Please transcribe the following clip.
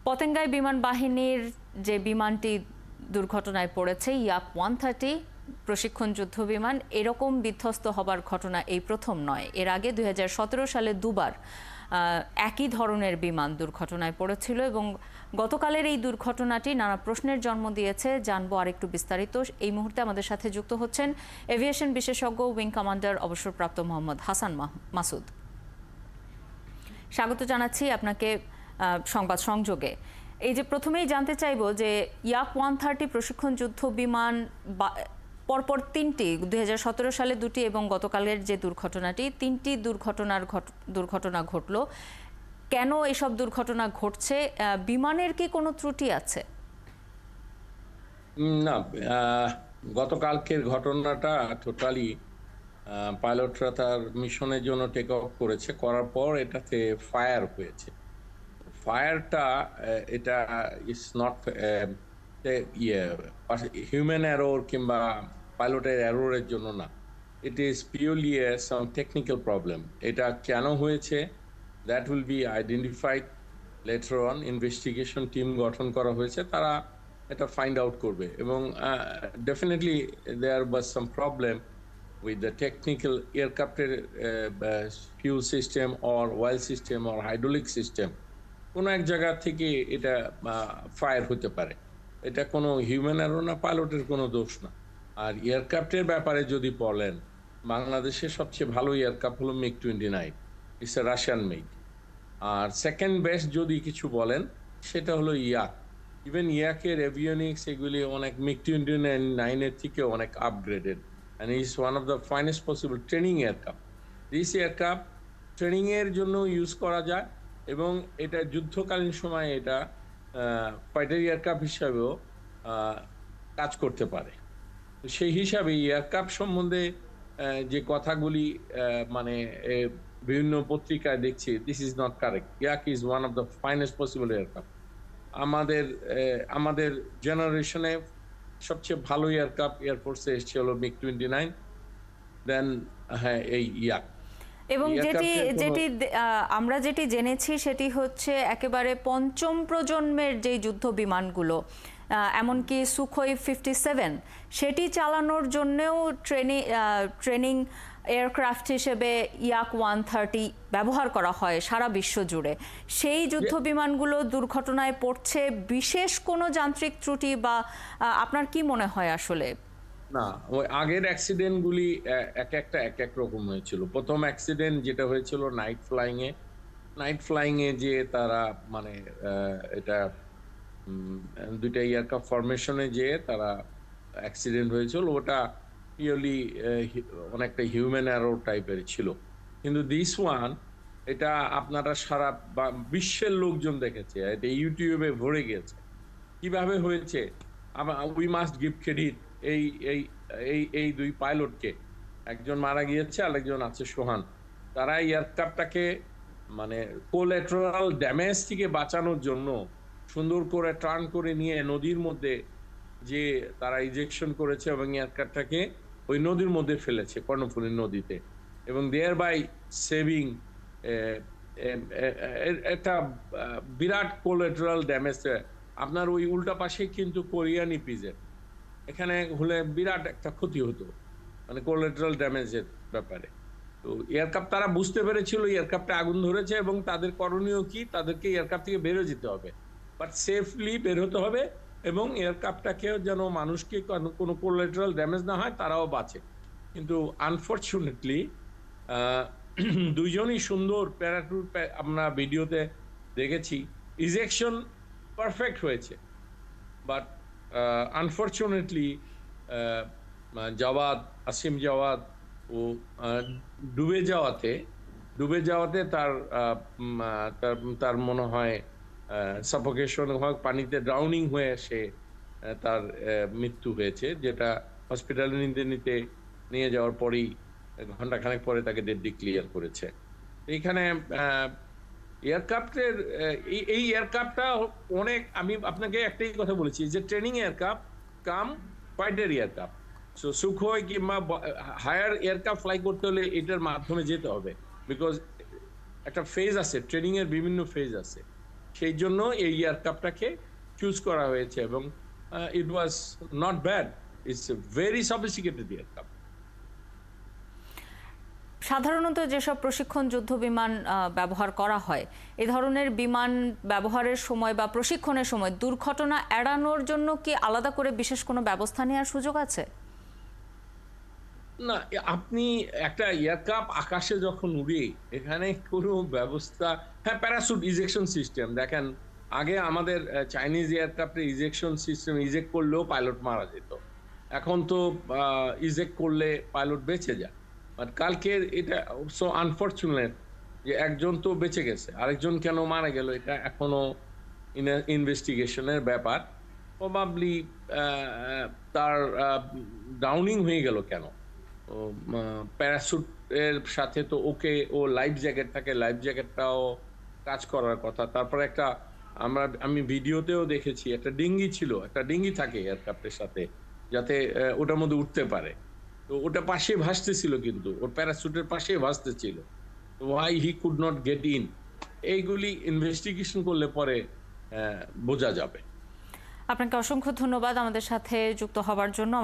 পতেঙ্গায় বিমান বাহিনীর যে বিমানটি দুর্ঘটনায় পড়েছে ইয়াক 130 প্রশিক্ষণ যুদ্ধ বিমান, এরকম বিধ্বস্ত হবার ঘটনা এই প্রথম নয়। এর আগে 2017 সালে দুবার একই ধরনের বিমান দুর্ঘটনায় পড়েছিল এবং গতকালের এই দুর্ঘটনাটি নানা প্রশ্নের জন্ম দিয়েছে। জানবো আরেকটু বিস্তারিত। এই মুহূর্তে আমাদের সাথে যুক্ত হচ্ছেন এভিয়েশন বিশেষজ্ঞ উইং কমান্ডার অবসরপ্রাপ্ত মোহাম্মদ হাসান মাসুদ। স্বাগত জানাচ্ছি আপনাকে সংবাদ সংযোগে। এই যে প্রথমেই জানতে চাইবো যে ইয়াক 130 প্রশিক্ষণ যুদ্ধ বিমান পরপর তিনটি, 2017 সালে দুটি এবং গতকালের যে দুর্ঘটনাটি, তিনটি দুর্ঘটনা ঘটলো। কেন এসব দুর্ঘটনা ঘটছে? বিমানের কি কোনো ত্রুটি আছে? না, গতকালকের ঘটনাটা টোটালি পাইলটরা তার মিশনের জন্য টেক অফ করেছে, করার পর এটাতে ফায়ার হয়েছে। ফায়ারটা এটা ইজ নট হিউম্যান এরর কিংবা পাইলটের এররের জন্য না, it is purely some technical problem. এটা কেন হয়েছে that will be identified later on. Investigation team গঠন করা হয়েছে, তারা এটা ফাইন্ড আউট করবে এবং definitely there was some problem with the technical aircraft fuel system or oil system or hydraulic system। কোনো এক জায়গা থেকে এটা ফায়ার হতে পারে, এটা কোনো হিউম্যান এরর না, পাইলটের কোনো দোষ না। আর এয়ারক্রাফটের ব্যাপারে যদি বলেন, বাংলাদেশের সবচেয়ে ভালো এয়ারক্রাফট হলো MiG-29, it's a Russian made. আর সেকেন্ড বেস্ট যদি কিছু বলেন সেটা হলো ইয়াক। ইভেন ইয়াকের এভিওনিক্স এগুলি অনেক MiG-29 এর থেকে অনেক upgraded, and is one of the finest possible training aircraft. This aircraft training এর জন্য ইউজ করা যায় এবং এটা যুদ্ধকালীন সময়ে এটা ফাইটার এয়ারক্রাফট হিসাবেও কাজ করতে পারে। তো সেই হিসাবে এয়ারক্রাফট সম্বন্ধে যে কথাগুলি মানে বিভিন্ন পত্রিকায় দেখছি, দিস ইজ নট কারেক্ট। ইয়াক is one of the finest possible aircraft. আমাদের জেনারেশনে সবচেয়ে ভালো এয়ারক্রাফট এয়ারফোর্সে এসেছে হলো MiG-29, দেন হ্যাঁ এই ইয়াক। এবং যেটি আমরা যেটি জেনেছি সেটি হচ্ছে একেবারে পঞ্চম প্রজন্মের যে যুদ্ধ বিমানগুলো, এমনকি সুখোই 57 সেটি চালানোর জন্যও ট্রেনিং এয়ারক্রাফট হিসেবে ইয়াক 130 ব্যবহার করা হয় সারা বিশ্ব জুড়ে। সেই যুদ্ধ বিমানগুলো দুর্ঘটনায় পড়ছে, বিশেষ কোনো যান্ত্রিক ত্রুটি বা আপনার কি মনে হয় আসলে? না, ওই আগের অ্যাক্সিডেন্টগুলি এক এক রকম হয়েছিল। প্রথম অ্যাক্সিডেন্ট যেটা হয়েছিল নাইট ফ্লাইং এ যে তারা মানে এটা দুইটা এয়ারক্রাফট ফরমেশনে যে তারা অ্যাক্সিডেন্ট হয়েছিল, ওটা পিওরলি অনেকটা হিউম্যান এরর টাইপের ছিল। কিন্তু দিস ওয়ান, এটা আপনারা সারা বিশ্বের লোকজন দেখেছে, এটা ইউটিউবে ভরে গিয়েছে। কিভাবে হয়েছে? উই মাস্ট গিভ ক্রেডিট এই দুই পাইলটকে। একজন মারা গিয়েছে, আরেকজন আছে সোহান। তারা এয়ারক্রাফটটাকে মানে কোল্যাটারাল ড্যামেজ থেকে বাঁচানোর জন্য সুন্দর করে টার্ন করে নিয়ে নদীর মধ্যে যে তারা ইজেকশন করেছে এবং এয়ারক্রাফটটাকে ওই নদীর মধ্যে ফেলেছে, কর্ণফুলী নদীতে, এবং দেয়ার বাই সেভিং একটা বিরাট কোল্যাটারাল ড্যামেজ। আপনার ওই উল্টা পাশে কিন্তু কোরিয়ান ইপিজেড, এখানে হলে বিরাট একটা ক্ষতি হতো মানে কোল্যাটারাল ড্যামেজের ব্যাপারে। তো এয়ারক্রাফট তারা বুঝতে পেরেছিল এয়ারক্রাফটে আগুন ধরেছে এবং তাদের করণীয় কি, তাদেরকে এয়ারক্রাফট থেকে বেরো যেতে হবে, বাট সেফলি বের হতে হবে এবং এয়ারক্রাফটটাকেও যেন মানুষকে কোনো কোল্যাটারাল ড্যামেজ না হয়, তারাও বাঁচে। কিন্তু আনফর্চুনেটলি দুইজনই সুন্দর প্যারাটুট আমরা ভিডিওতে দেখেছি, ইজেকশন পারফেক্ট হয়েছে, বাট আনফর্চুনেটলি আসিম জাওয়াদ ও ডুবে যাওয়াতে তার মনে হয় সাফোকেশন হয়, পানিতে ড্রাউনিং হয়ে সে তার মৃত্যু হয়েছে, যেটা হসপিটালে নিয়ে যাওয়ার পরেই ঘন্টাখানেক পরে তাকে ডেড ডিক্লেয়ার করেছে। এইখানে এয়ারক্রাফটের এই এয়ারক্রাফটটা অনেক, আমি আপনাকে একটাই কথা বলেছি যে ট্রেনিং এয়ারক্রাফট কাম ফাইটার এয়ারক্রাফট। সো সুখোই কিংবা হায়ার এয়ারক্রাফট ফ্লাই করতে হলে এটার মাধ্যমে যেতে হবে, বিকজ একটা ফেজ আছে, ট্রেনিং এর বিভিন্ন ফেজ আছে। সেই জন্য এই এয়ারক্রাফটটাকে চুজ করা হয়েছে এবং it was not bad, it's a very sophisticated aircraft. সাধারণত যেসব প্রশিক্ষণ যুদ্ধ বিমান ব্যবহার করা হয়, এ ধরনের বিমান ব্যবহারের সময় বা প্রশিক্ষণের সময় দুর্ঘটনা এড়ানোর জন্য কি আলাদা করে বিশেষ কোনো ব্যবস্থা নেওয়ার সুযোগ আছে? না, আপনি একটা এয়ারক্রাফট আকাশে যখন উড়ে, এখানে কোনো ব্যবস্থা, হ্যাঁ প্যারাসুট ইজেকশন সিস্টেম দেখেন, আগে আমাদের চাইনিজ এয়ারক্রাফটের ইজেকশন সিস্টেম, ইজেক্ট করলেও পাইলট মারা যেত। এখন তো ইজেক্ট করলে পাইলট বেঁচে যায়। বাট কালকের এটা সো আনফরচুনেট যে একজন তো বেঁচে গেছে, আরেকজন কেন মারা গেল এটা এখনো ইনভেস্টিগেশনের ব্যাপার। প্রবাবলি তার ডাউনিং হয়ে গেল কেন, প্যারাসুটের সাথে তো ওকে ও লাইফ জ্যাকেট থাকে, লাইফ জ্যাকেটটাও কাজ করার কথা। তারপরে আমি ভিডিওতেও দেখেছি একটা ডিঙ্গি ছিল, একটা ডিঙ্গি থাকে এয়ারক্রাফটের সাথে যাতে ওটার মধ্যে উঠতে পারে, তো ওটা পাশে ভাসতেছিল, কিন্তু ওর প্যারাসুটের পাশে ভাসতেছিল, why he could not get in, এইগুলি ইনভেস্টিগেশন করলে পরে বোঝা যাবে। আপনাকে অসংখ্য ধন্যবাদ আমাদের সাথে যুক্ত হবার জন্য।